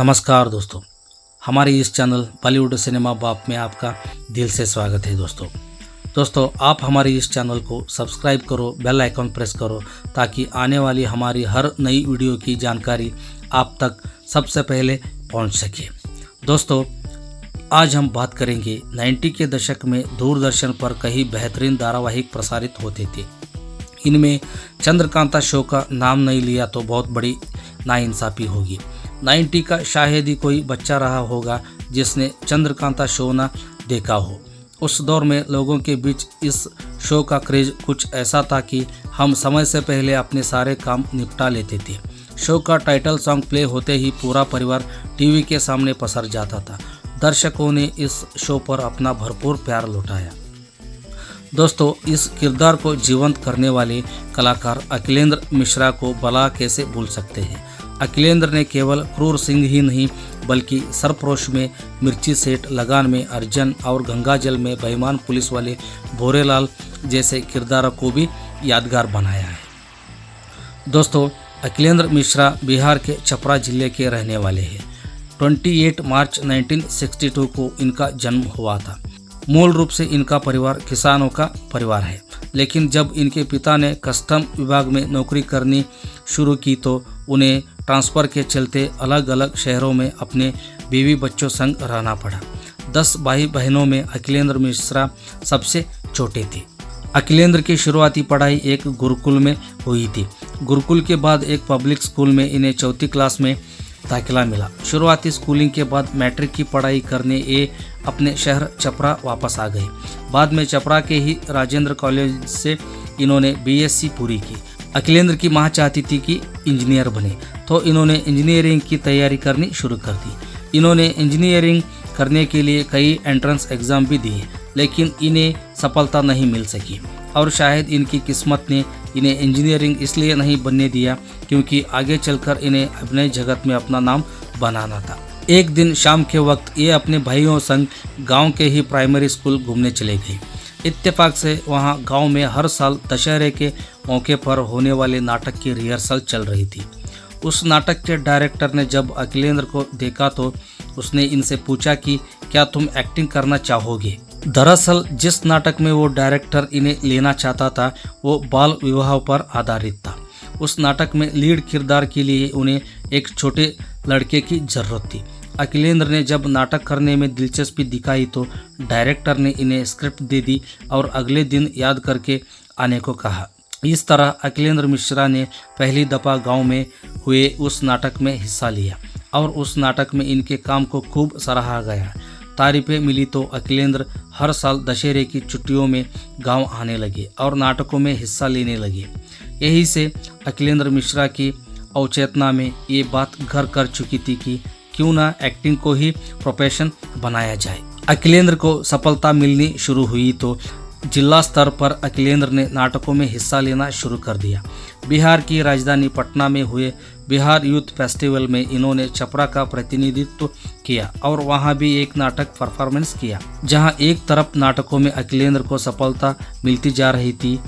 नमस्कार दोस्तों, हमारे इस चैनल बॉलीवुड सिनेमा बाप में आपका दिल से स्वागत है। दोस्तों आप हमारे इस चैनल को सब्सक्राइब करो, बेल आइकन प्रेस करो ताकि आने वाली हमारी हर नई वीडियो की जानकारी आप तक सबसे पहले पहुंच सके। दोस्तों आज हम बात करेंगे 90 के दशक में दूरदर्शन पर कई बेहतरीन धारावाहिक प्रसारित होते थे। इनमें चंद्रकांता शो का नाम नहीं लिया तो बहुत बड़ी नाइंसाफ़ी होगी। 90 का शायद ही कोई बच्चा रहा होगा जिसने चंद्रकांता शो ना देखा हो। उस दौर में लोगों के बीच इस शो का क्रेज कुछ ऐसा था कि हम समय से पहले अपने सारे काम निपटा लेते थे। शो का टाइटल सॉन्ग प्ले होते ही पूरा परिवार टीवी के सामने पसर जाता था। दर्शकों ने इस शो पर अपना भरपूर प्यार लुटाया। दोस्तों इस किरदार को जीवंत करने वाले कलाकार अखिलेंद्र मिश्रा को भला कैसे भूल सकते हैं। अखिलेंद्र ने केवल क्रूर सिंह ही नहीं बल्कि सरफरोश में मिर्ची सेठ, लगान में अर्जन और गंगाजल में बेईमान पुलिस वाले भोरेलाल जैसे किरदारों को भी यादगार बनाया है। दोस्तों अखिलेंद्र मिश्रा बिहार के छपरा जिले के रहने वाले हैं। 28 मार्च 1962 को इनका जन्म हुआ था। मूल रूप से इनका परिवार किसानों का परिवार है, लेकिन जब इनके पिता ने कस्टम विभाग में नौकरी करनी शुरू की तो उन्हें ट्रांसफ़र के चलते अलग अलग शहरों में अपने बीवी बच्चों संग रहना पड़ा। 10 भाई बहनों में अखिलेंद्र मिश्रा सबसे छोटे थे। अखिलेंद्र की शुरुआती पढ़ाई एक गुरुकुल में हुई थी। गुरुकुल के बाद एक पब्लिक स्कूल में इन्हें 4वीं क्लास में दाखिला मिला। शुरुआती स्कूलिंग के बाद मैट्रिक की पढ़ाई करने ये अपने शहर छपरा वापस आ गए। बाद में छपरा के ही राजेंद्र कॉलेज से इन्होंने बीएससी पूरी की। अखिलेंद्र की मां चाहती थी कि इंजीनियर बने, तो इन्होंने इंजीनियरिंग की तैयारी करनी शुरू कर दी। इन्होंने इंजीनियरिंग करने के लिए कई एंट्रेंस एग्ज़ाम भी दिए, लेकिन इन्हें सफलता नहीं मिल सकी। और शायद इनकी किस्मत ने इन्हें इंजीनियरिंग इसलिए नहीं बनने दिया क्योंकि आगे चलकर इन्हें अभिनय जगत में अपना नाम बनाना था। एक दिन शाम के वक्त ये अपने भाइयों संग गांव के ही प्राइमरी स्कूल घूमने चले गए। इत्तेफाक से वहां गांव में हर साल दशहरे के मौके पर होने वाले नाटक की रिहर्सल चल रही थी। उस नाटक के डायरेक्टर ने जब अखिलेंद्र को देखा तो उसने इनसे पूछा कि क्या तुम एक्टिंग करना चाहोगे। दरअसल जिस नाटक में वो डायरेक्टर इन्हें लेना चाहता था वो बाल विवाह पर आधारित था। उस नाटक में लीड किरदार के लिए उन्हें एक छोटे लड़के की ज़रूरत थी। अखिलेंद्र ने जब नाटक करने में दिलचस्पी दिखाई तो डायरेक्टर ने इन्हें स्क्रिप्ट दे दी और अगले दिन याद करके आने को कहा। इस तरह अखिलेंद्र मिश्रा ने पहली दफ़ा गांव में हुए उस नाटक में हिस्सा लिया और उस नाटक में इनके काम को खूब सराहा गया। तारीफें मिली तो अखिलेंद्र हर साल दशहरे की छुट्टियों में गांव आने लगे और नाटकों में हिस्सा लेने लगे। यही से अखिलेंद्र मिश्रा की अवचेतना में ये बात घर कर चुकी थी कि क्यों ना एक्टिंग को ही प्रोफेशन बनाया जाए। अखिलेंद्र को सफलता मिलनी शुरू हुई तो जिला स्तर पर अखिलेंद्र ने नाटकों में हिस्सा लेना शुरू कर दिया। बिहार की राजधानी पटना में हुए बिहार यूथ फेस्टिवल में इन्होंने छपरा का प्रतिनिधित्व किया और वहां भी एक नाटक परफॉर्मेंस किया। जहां एक तरफ नाटकों में अखिलेंद्र को सफलता मिलती जा रही थी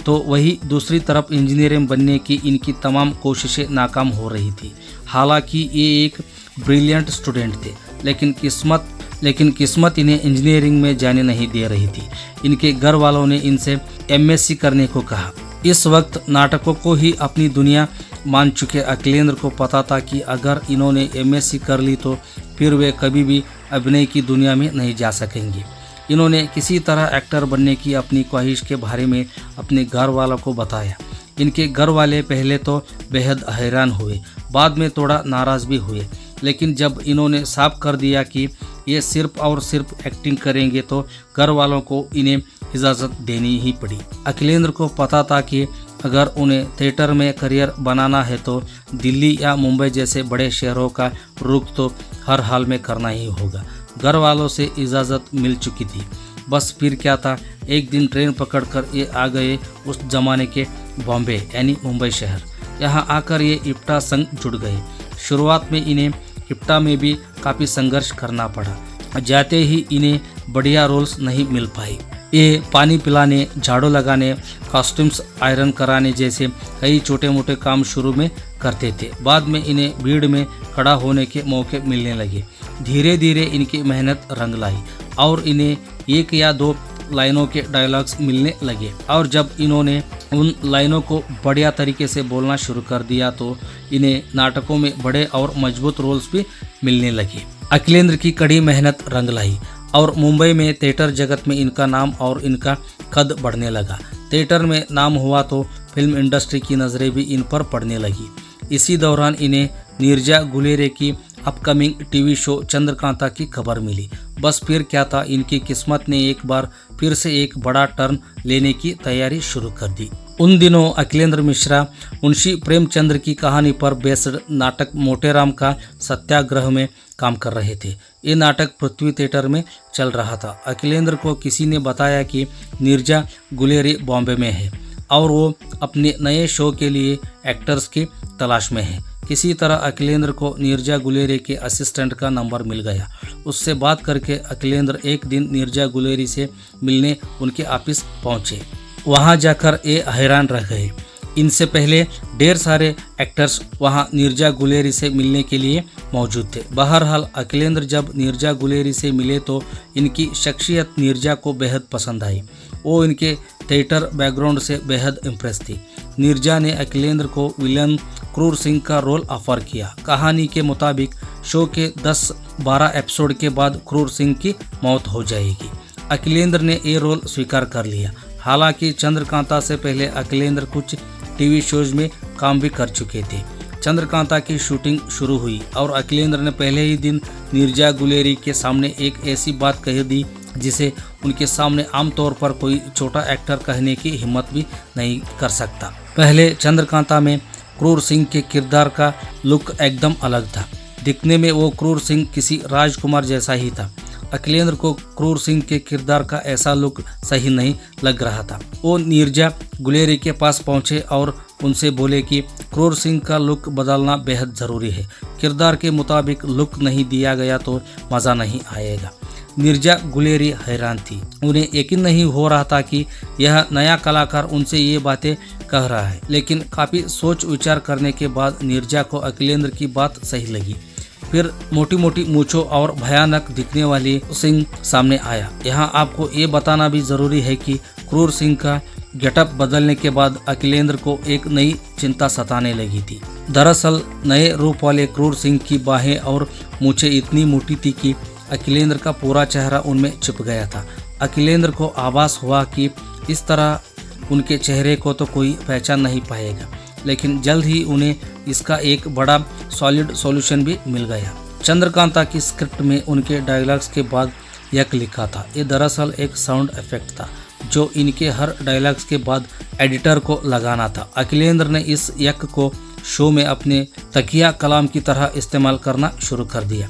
तो वही दूसरी तरफ इंजीनियरिंग बनने की इनकी तमाम कोशिशें नाकाम हो रही थी। हालांकि ये एक ब्रिलियंट स्टूडेंट थे, लेकिन किस्मत इन्हें इंजीनियरिंग में जाने नहीं दे रही थी। इनके घर वालों ने इनसे एमएससी करने को कहा। इस वक्त नाटकों को ही अपनी दुनिया मान चुके अखिलेंद्र को पता था कि अगर इन्होंने एमएससी कर ली तो फिर वे कभी भी अभिनय की दुनिया में नहीं जा सकेंगे। इन्होंने किसी तरह एक्टर बनने की अपनी ख्वाहिश के बारे में अपने घर वालों को बताया। इनके घर वाले पहले तो बेहद हैरान हुए, बाद में थोड़ा नाराज़ भी हुए, लेकिन जब इन्होंने साफ कर दिया कि ये सिर्फ और सिर्फ एक्टिंग करेंगे तो घर वालों को इन्हें इजाज़त देनी ही पड़ी। अखिलेंद्र को पता था कि अगर उन्हें थिएटर में करियर बनाना है तो दिल्ली या मुंबई जैसे बड़े शहरों का रुख तो हर हाल में करना ही होगा। घर वालों से इजाज़त मिल चुकी थी, बस फिर क्या था। एक दिन ट्रेन पकड़कर ये आ गए उस जमाने के बॉम्बे यानी मुंबई शहर। यहाँ आकर ये इप्टा संग जुड़ गए। शुरुआत में इन्हें इप्टा में भी काफ़ी संघर्ष करना पड़ा। जाते ही इन्हें बढ़िया रोल्स नहीं मिल पाए। ये पानी पिलाने, झाड़ू लगाने, कॉस्ट्यूम्स आयरन कराने जैसे कई छोटे मोटे काम शुरू में करते थे। बाद में इन्हें भीड़ में खड़ा होने के मौके मिलने लगे। धीरे धीरे इनकी मेहनत रंग लाई और इन्हें 1 या 2 लाइनों के डायलॉग्स मिलने लगे और जब इन्होंने उन लाइनों को बढ़िया तरीके से बोलना शुरू कर दिया तो इन्हें नाटकों में बड़े और मजबूत रोल्स भी मिलने लगे। अखिलेंद्र की कड़ी मेहनत रंग लाई और मुंबई में थिएटर जगत में इनका नाम और इनका कद बढ़ने लगा। थिएटर में नाम हुआ तो फिल्म इंडस्ट्री की नज़रें भी इन पर पड़ने लगी। इसी दौरान इन्हें नीरजा गुलेरिया की अपकमिंग टीवी शो चंद्रकांता की खबर मिली। बस फिर क्या था, इनकी किस्मत ने एक बार फिर से एक बड़ा टर्न लेने की तैयारी शुरू कर दी। उन दिनों अखिलेंद्र मिश्रा मुंशी प्रेमचंद्र की कहानी पर बेस्ड नाटक मोटेराम का सत्याग्रह में काम कर रहे थे। ये नाटक पृथ्वी थिएटर में चल रहा था। अखिलेंद्र को किसी ने बताया कि नीरजा गुलेरिया बॉम्बे में है और वो अपने नए शो के लिए एक्टर्स की तलाश में है। किसी तरह अखिलेंद्र को नीरजा गुलेरिया के असिस्टेंट का नंबर मिल गया। उससे बात करके अखिलेंद्र एक दिन नीरजा गुलेरिया से मिलने उनके ऑफिस पहुंचे। वहां जाकर ये हैरान रह गए। इनसे पहले ढेर सारे एक्टर्स वहां नीरजा गुलेरिया से मिलने के लिए मौजूद थे। बहरहाल अखिलेंद्र जब नीरजा गुलेरिया से मिले तो इनकी शख्सियत नीरजा को बेहद पसंद आई। वो इनके थिएटर बैकग्राउंड से बेहद इम्प्रेस थी। नीरजा ने अखिलेंद्र को विलन क्रूर सिंह का रोल ऑफर किया। कहानी के मुताबिक शो के 10-12 एपिसोड के बाद क्रूर सिंह की मौत हो जाएगी। अखिलेंद्र ने ये रोल स्वीकार कर लिया। हालांकि चंद्रकांता से पहले अखिलेंद्र कुछ टीवी शोज में काम भी कर चुके थे। चंद्रकांता की शूटिंग शुरू हुई और अखिलेंद्र ने पहले ही दिन नीरजा गुलेरिया के सामने एक ऐसी बात कह दी जिसे उनके सामने आमतौर पर कोई छोटा एक्टर कहने की हिम्मत भी नहीं कर सकता। पहले चंद्रकांता में क्रूर सिंह के किरदार का लुक एकदम अलग था। दिखने में वो क्रूर सिंह किसी राजकुमार जैसा ही था। अखिलेंद्र को क्रूर सिंह के किरदार का ऐसा लुक सही नहीं लग रहा था। वो नीरजा गुलेरिया के पास पहुंचे और उनसे बोले कि क्रूर सिंह का लुक बदलना बेहद ज़रूरी है। किरदार के मुताबिक लुक नहीं दिया गया तो मज़ा नहीं आएगा। नीरजा गुलेरिया हैरान थी। उन्हें यकीन नहीं हो रहा था कि यह नया कलाकार उनसे ये बातें कह रहा है। लेकिन काफ़ी सोच विचार करने के बाद नीरजा को अखिलेंद्र की बात सही लगी। फिर मोटी मोटी मूंछों और भयानक दिखने वाली सिंह सामने आया। यहाँ आपको ये बताना भी ज़रूरी है कि क्रूर सिंह का गेटअप बदलने के बाद अखिलेंद्र को एक नई चिंता सताने लगी थी। दरअसल नए रूप वाले क्रूर सिंह की बाहें और मूंछें इतनी मोटी थी कि अखिलेंद्र का पूरा चेहरा उनमें छिप गया था। अखिलेंद्र को आभास हुआ कि इस तरह उनके चेहरे को तो कोई पहचान नहीं पाएगा। लेकिन जल्द ही उन्हें इसका एक बड़ा सॉलिड सॉल्यूशन भी मिल गया। चंद्रकांता की स्क्रिप्ट में उनके डायलॉग्स के बाद यक लिखा था। ये दरअसल एक साउंड इफेक्ट था जो इनके हर डायलॉग्स के बाद एडिटर को लगाना था। अखिलेंद्र ने इस यक को शो में अपने तकिया कलाम की तरह इस्तेमाल करना शुरू कर दिया।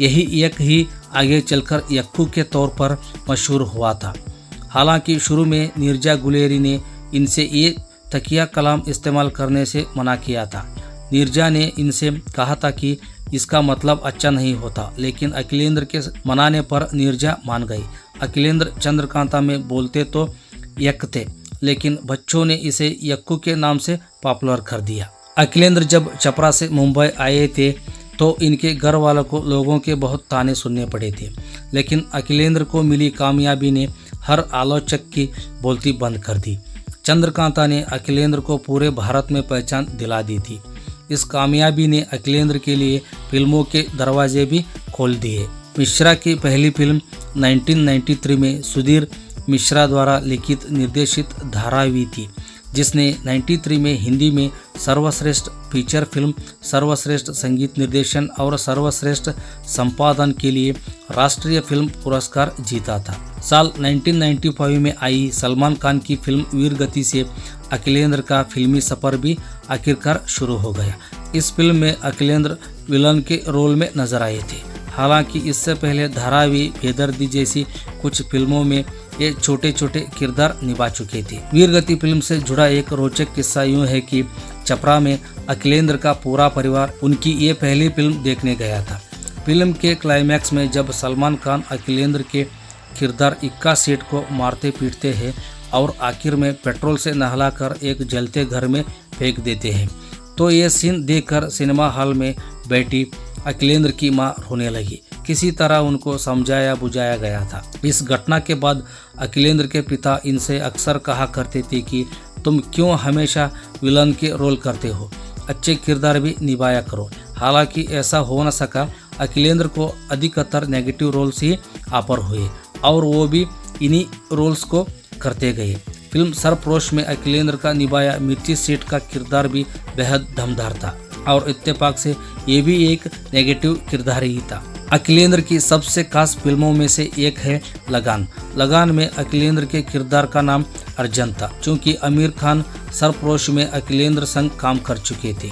यही यक ही आगे चलकर यक्कू के तौर पर मशहूर हुआ था। हालांकि शुरू में नीरजा गुलेरिया ने इनसे ये तकिया कलाम इस्तेमाल करने से मना किया था। नीरजा ने इनसे कहा था कि इसका मतलब अच्छा नहीं होता, लेकिन अखिलेंद्र के मनाने पर नीरजा मान गई। अखिलेंद्र चंद्रकांता में बोलते तो यक थे, लेकिन बच्चों ने इसे यक्कू के नाम से पॉपुलर कर दिया। अखिलेंद्र जब छपरा से मुंबई आए थे तो इनके घर वालों को लोगों के बहुत ताने सुनने पड़े थे। लेकिन अखिलेंद्र को मिली कामयाबी ने हर आलोचक की बोलती बंद कर दी। चंद्रकांता ने अखिलेंद्र को पूरे भारत में पहचान दिला दी थी। इस कामयाबी ने अखिलेंद्र के लिए फिल्मों के दरवाजे भी खोल दिए। मिश्रा की पहली फिल्म 1993 में सुधीर मिश्रा द्वारा लिखित निर्देशित धारावी थी, जिसने 93 में हिंदी में सर्वश्रेष्ठ फीचर फिल्म, सर्वश्रेष्ठ संगीत निर्देशन और सर्वश्रेष्ठ संपादन के लिए राष्ट्रीय फिल्म पुरस्कार जीता था। साल 1995 में आई सलमान खान की फिल्म वीर गति से अखिलेंद्र का फिल्मी सफर भी आखिरकार शुरू हो गया। इस फिल्म में अखिलेंद्र विलन के रोल में नजर आए थे। हालांकि इससे पहले धारावी, बेदर्दी जैसी कुछ फिल्मों में ये छोटे छोटे किरदार निभा चुके थे। वीरगति फिल्म से जुड़ा एक रोचक किस्सा यूँ है कि छपरा में अखिलेंद्र का पूरा परिवार उनकी ये पहली फिल्म देखने गया था। फिल्म के क्लाइमैक्स में जब सलमान खान अखिलेंद्र के किरदार इक्का सेठ को मारते पीटते हैं और आखिर में पेट्रोल से नहलाकर एक जलते घर में फेंक देते हैं। तो ये सीन देखकर सिनेमा हॉल में बैठी अखिलेंद्र की मां रोने लगी। किसी तरह उनको समझाया बुझाया गया था। इस घटना के बाद अखिलेंद्र के पिता इनसे अक्सर कहा करते थे कि तुम क्यों हमेशा विलन के रोल करते हो, अच्छे किरदार भी निभाया करो। हालांकि ऐसा हो न सका। अखिलेंद्र को अधिकतर नेगेटिव रोल्स ही ऑफर हुए और वो भी इन्हीं रोल्स को करते गए। फिल्म सरफरोश में अखिलेंद्र का निभाया मिर्ची सेठ का किरदार भी बेहद दमदार था और इत्तेफाक से ये भी एक नेगेटिव किरदार ही था। अखिलेंद्र की सबसे खास फिल्मों में से एक है लगान। लगान में अखिलेंद्र के किरदार का नाम अर्जन था। चूँकि आमिर खान सरफरोश में अखिलेंद्र संग काम कर चुके थे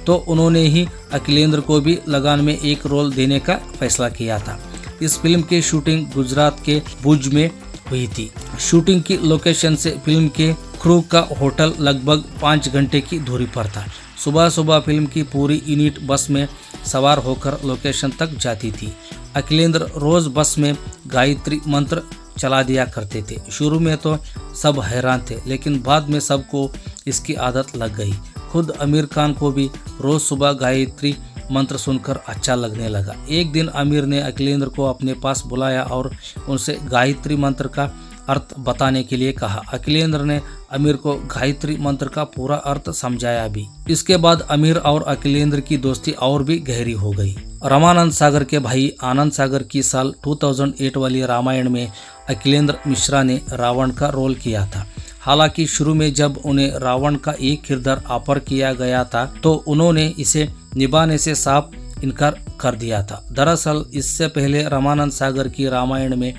तो उन्होंने ही अखिलेंद्र को भी लगान में एक रोल देने का फैसला किया था। इस फिल्म की शूटिंग गुजरात के भुज में हुई थी। शूटिंग की लोकेशन से फिल्म के क्रू का होटल लगभग 5 घंटे की दूरी पर था। सुबह सुबह फिल्म की पूरी यूनिट बस में सवार होकर लोकेशन तक जाती थी। अखिलेंद्र रोज बस में गायत्री मंत्र चला दिया करते थे। शुरू में तो सब हैरान थे, लेकिन बाद में सबको इसकी आदत लग गई। खुद आमिर खान को भी रोज सुबह गायत्री मंत्र सुनकर अच्छा लगने लगा। एक दिन आमिर ने अखिलेंद्र को अपने पास बुलाया और उनसे गायत्री मंत्र का अर्थ बताने के लिए कहा। अखिलेंद्र ने आमिर को गायत्री मंत्र का पूरा अर्थ समझाया भी। इसके बाद आमिर और अखिलेंद्र की दोस्ती और भी गहरी हो गई। रामानंद सागर के भाई आनंद सागर की साल 2008 वाली रामायण में अखिलेंद्र मिश्रा ने रावण का रोल किया था। हालांकि शुरू में जब उन्हें रावण का एक किरदार ऑफर किया गया था तो उन्होंने इसे निभाने से साफ इनकार कर दिया था। दरअसल इससे पहले रामानंद सागर की रामायण में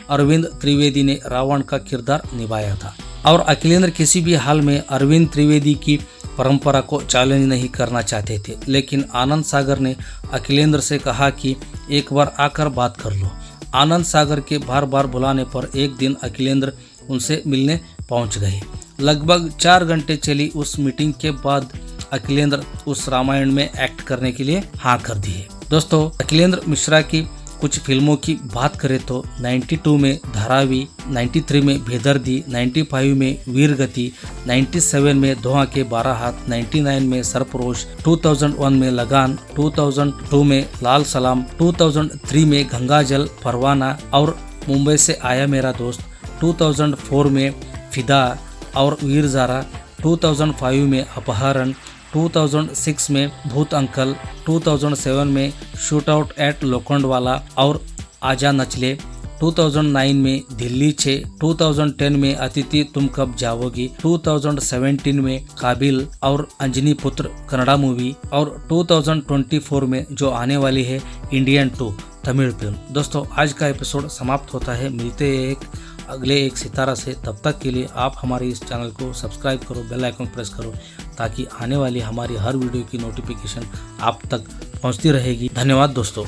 अरविंद त्रिवेदी ने रावण का किरदार निभाया था और अखिलेंद्र किसी भी हाल में अरविंद त्रिवेदी की परंपरा को चैलेंज नहीं करना चाहते थे। लेकिन आनंद सागर ने अखिलेंद्र से कहा कि एक बार आकर बात कर लो। आनंद सागर के बार बार बुलाने पर एक दिन अखिलेंद्र उनसे मिलने पहुंच गए। लगभग 4 घंटे चली उस मीटिंग के बाद अखिलेंद्र उस रामायण में एक्ट करने के लिए हाँ कर दिए। दोस्तों, अखिलेंद्र मिश्रा की कुछ फिल्मों की बात करें तो 92 में धारावी, 93 में बेदर्दी, 95 में वीरगति, 97 में धुआं के 12 हाथ, 99 में सरफरोश, 2001 में लगान, 2002 में लाल सलाम, 2003 में गंगाजल, परवाना और मुंबई से आया मेरा दोस्त, 2004 में फिदा और वीर ज़ारा, 2005 में अपहरण, 2006 में भूत अंकल, 2007 में शूट आउट एट लोखंडवाला और आजा नचले, 2009 में दिल्ली 6, 2010 में अतिथि तुम कब जाओगी, 2017 में काबिल और अंजनी पुत्र कन्नड़ा मूवी और 2024 में जो आने वाली है इंडियन 2 तमिल फिल्म। दोस्तों, आज का एपिसोड समाप्त होता है। मिलते हैं अगले एक सितारा से। तब तक के लिए आप हमारे इस चैनल को सब्सक्राइब करो, बेल आइकन प्रेस करो ताकि आने वाली हमारी हर वीडियो की नोटिफिकेशन आप तक पहुंचती रहेगी। धन्यवाद दोस्तों।